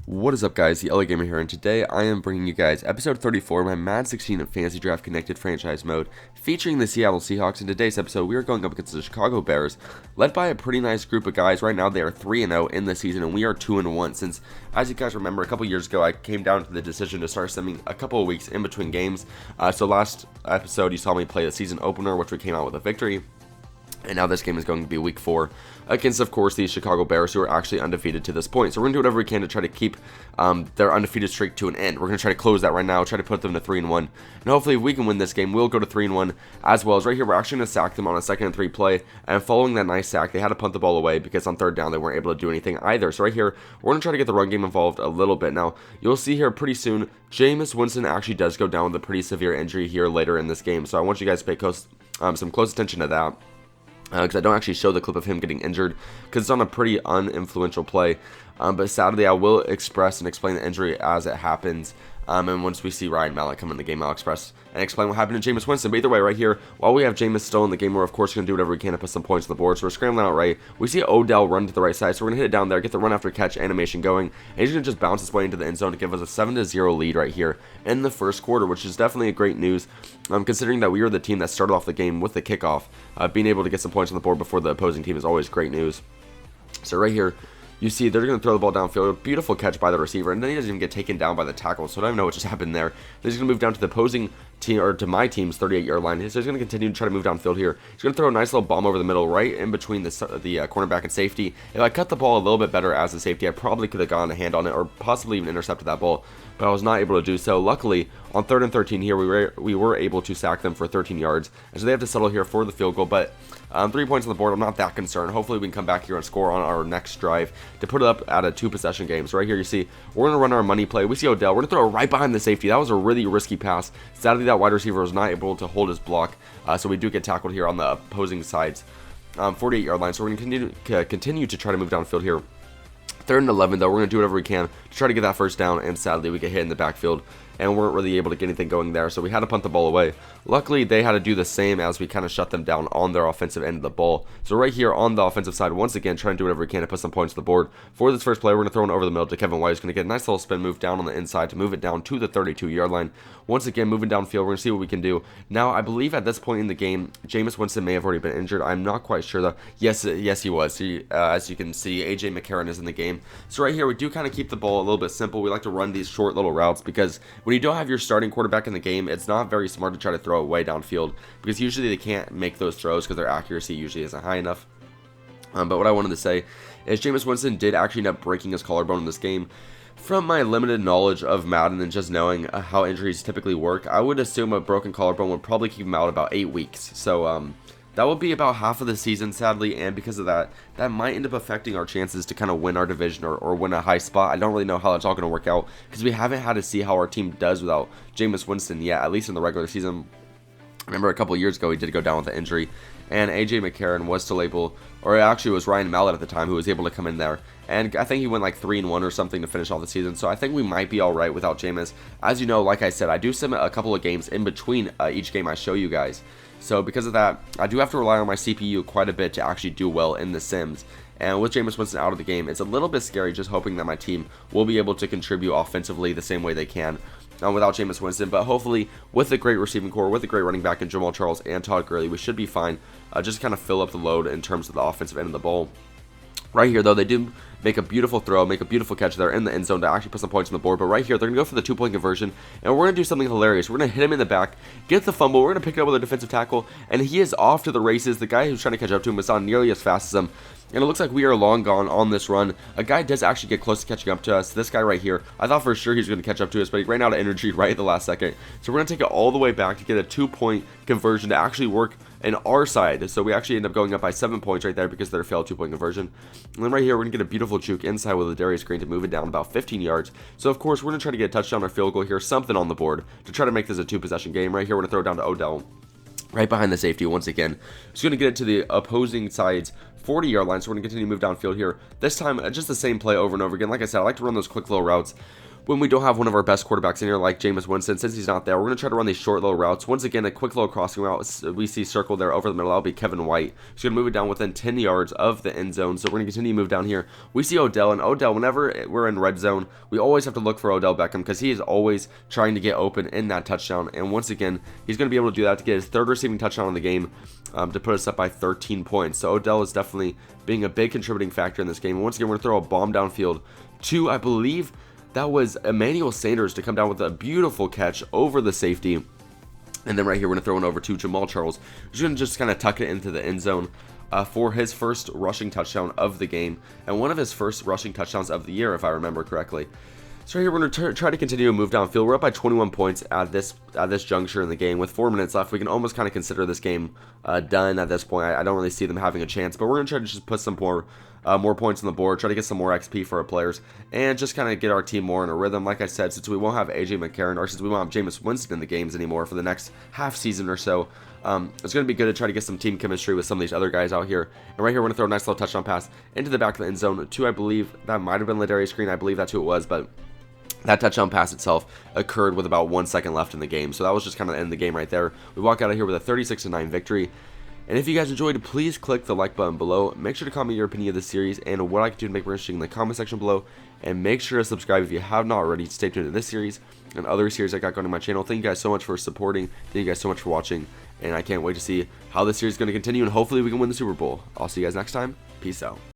What is up, guys? The LA Gamer here, and today I am bringing you guys episode 34 of my Madden 16 Fantasy Draft Connected franchise mode, featuring the Seattle Seahawks. In today's episode, we are going up against the Chicago Bears, led by a pretty nice group of guys. Right now, they are 3-0 in the season, and we are 2-1. Since, as you guys remember, a couple years ago, I came down to the decision to start simming a couple of weeks in between games. So last episode, you saw me play the season opener, which we came out with a victory. And now this game is going to be week 4 against, of course, the Chicago Bears, who are actually undefeated to this point. So we're going to do whatever we can to try to keep their undefeated streak to an end. We're going to try to close that right now, try to put them to 3-1. And hopefully, if we can win this game, we'll go to 3-1 as well. As right here, we're actually going to sack them on a 2nd and 3 play. And following that nice sack, they had to punt the ball away because on 3rd down, they weren't able to do anything either. So right here, we're going to try to get the run game involved a little bit. Now, you'll see here pretty soon, Jameis Winston actually does go down with a pretty severe injury here later in this game. So I want you guys to pay some close attention to that. Because I don't actually show the clip of him getting injured because it's on a pretty uninfluential play. But sadly, I will express and explain the injury as it happens. And once we see Ryan Mallett come in the game, I'll express and explain what happened to Jameis Winston. But either way, right here, while we have Jameis still in the game, we're of course going to do whatever we can to put some points on the board. So we're scrambling out right. We see Odell run to the right side, so we're going to hit it down there, get the run after catch animation going. And he's going to just bounce his way into the end zone to give us a 7-0 lead right here in the first quarter, which is definitely a great news, considering that we were the team that started off the game with the kickoff. Being able to get some points on the board before the opposing team is always great news. So right here, you see they're going to throw the ball downfield. Beautiful catch by the receiver, and then he doesn't even get taken down by the tackle, so I don't even know what just happened there. Then he's going to move down to the opposing team, or to my team's 38-yard line. So he's going to continue to try to move downfield here. He's going to throw a nice little bomb over the middle, right in between the cornerback and safety. If I cut the ball a little bit better as a safety, I probably could have gotten a hand on it, or possibly even intercepted that ball, but I was not able to do so. Luckily, on 3rd and 13 here, we were able to sack them for 13 yards, and so they have to settle here for the field goal, but 3 points on the board, I'm not that concerned. Hopefully we can come back here and score on our next drive to put it up at a 2-possession game. So right here you see, we're going to run our money play. We see Odell. We're going to throw it right behind the safety. That was a really risky pass. Sadly, that wide receiver was not able to hold his block, so we do get tackled here on the opposing side's 48-yard line. So we're going to continue to try to move downfield here. 3rd and 11, though, we're going to do whatever we can to try to get that first down, and sadly we get hit in the backfield and weren't really able to get anything going there, so we had to punt the ball away. Luckily, they had to do the same as we kind of shut them down on their offensive end of the ball. So right here on the offensive side, once again, trying to do whatever we can to put some points on the board. For this first play, we're going to throw it over the middle to Kevin White, who's going to get a nice little spin move down on the inside to move it down to the 32-yard line. Once again, moving downfield, we're going to see what we can do. Now, I believe at this point in the game, Jameis Winston may have already been injured. I'm not quite sure, though. Yes, he was. As you can see, A.J. McCarron is in the game. So right here, we do kind of keep the ball a little bit simple. We like to run these short little routes because when you don't have your starting quarterback in the game, it's not very smart to try to throw it way downfield because usually they can't make those throws because their accuracy usually isn't high enough. But what I wanted to say is Jameis Winston did actually end up breaking his collarbone in this game. From my limited knowledge of Madden and just knowing how injuries typically work, I would assume a broken collarbone would probably keep him out about 8 weeks. So that would be about half of the season, sadly, and because of that, that might end up affecting our chances to kind of win our division or win a high spot. I don't really know how that's all going to work out because we haven't had to see how our team does without Jameis Winston yet, at least in the regular season. I remember a couple of years ago he did go down with an injury, and A.J. McCarron was still able, or actually it was Ryan Mallett at the time who was able to come in there, and I think he went like 3-1 or something to finish off the season, so I think we might be alright without Jameis. As you know, like I said, I do submit a couple of games in between each game I show you guys, so because of that, I do have to rely on my CPU quite a bit to actually do well in the Sims. And with Jameis Winston out of the game, it's a little bit scary just hoping that my team will be able to contribute offensively the same way they can without Jameis Winston. But hopefully, with a great receiving core, with a great running back in Jamal Charles and Todd Gurley, we should be fine. Just kind of fill up the load in terms of the offensive end of the ball. Right here, though, they do make a beautiful throw, make a beautiful catch there in the end zone to actually put some points on the board. But right here, they're going to go for the 2-point conversion, and we're going to do something hilarious. We're going to hit him in the back, get the fumble, we're going to pick it up with a defensive tackle, and he is off to the races. The guy who's trying to catch up to him is not nearly as fast as him, and it looks like we are long gone on this run. A guy does actually get close to catching up to us. This guy right here, I thought for sure he was going to catch up to us, but he ran out of energy right at the last second. So we're going to take it all the way back to get a 2-point conversion to actually work in our side. So we actually end up going up by 7 points right there because of their failed 2-point conversion. And then right here, we're going to get a beautiful juke inside with Darius Green to move it down about 15 yards. So of course, we're going to try to get a touchdown or field goal here, something on the board to try to make this a 2-possession game. Right here, we're going to throw it down to Odell, right behind the safety once again. Just going to get it to the opposing side's 40-yard line, so we're going to continue to move downfield here. This time, just the same play over and over again. Like I said, I like to run those quick little routes. when we don't have one of our best quarterbacks in here like Jameis Winston. Since he's not there, we're going to try to run these short little routes. Once again, a quick little crossing route. We see circle there over the middle. That'll be Kevin White. He's going to move it down within 10 yards of the end zone. So we're going to continue to move down here. We see Odell, and Odell, whenever we're in red zone, we always have to look for Odell Beckham because he is always trying to get open in that touchdown. And once again, he's going to be able to do that to get his third receiving touchdown in the game, to put us up by 13 points. So Odell is definitely being a big contributing factor in this game. And once again, we're going to throw a bomb downfield to, I believe, that was Emmanuel Sanders to come down with a beautiful catch over the safety. And then right here, we're going to throw it over to Jamal Charles, who's going to just kind of tuck it into the end zone for his first rushing touchdown of the game, and one of his first rushing touchdowns of the year, if I remember correctly. So right here, we're going to try to continue to move downfield. We're up by 21 points at this juncture in the game. With 4 minutes left, we can almost kind of consider this game done at this point. I don't really see them having a chance, but we're going to try to just put some more points on the board, try to get some more XP for our players, and just kind of get our team more in a rhythm. Like I said, since we won't have AJ McCarron, or since we won't have Jameis Winston in the games anymore for the next half season or so, it's going to be good to try to get some team chemistry with some of these other guys out here. And right here, we're going to throw a nice little touchdown pass into the back of the end zone to, I believe, that might have been Ladarius Green. I believe that's who it was, but that touchdown pass itself occurred with about 1 second left in the game. So that was just kind of the end of the game right there. We walk out of here with a 36-9 victory. And if you guys enjoyed, please click the like button below. Make sure to comment your opinion of this series and what I can do to make it more interesting in the comment section below. And make sure to subscribe if you have not already to stay tuned to this series and other series I got going on my channel. Thank you guys so much for supporting. Thank you guys so much for watching. And I can't wait to see how this series is going to continue. And hopefully we can win the Super Bowl. I'll see you guys next time. Peace out.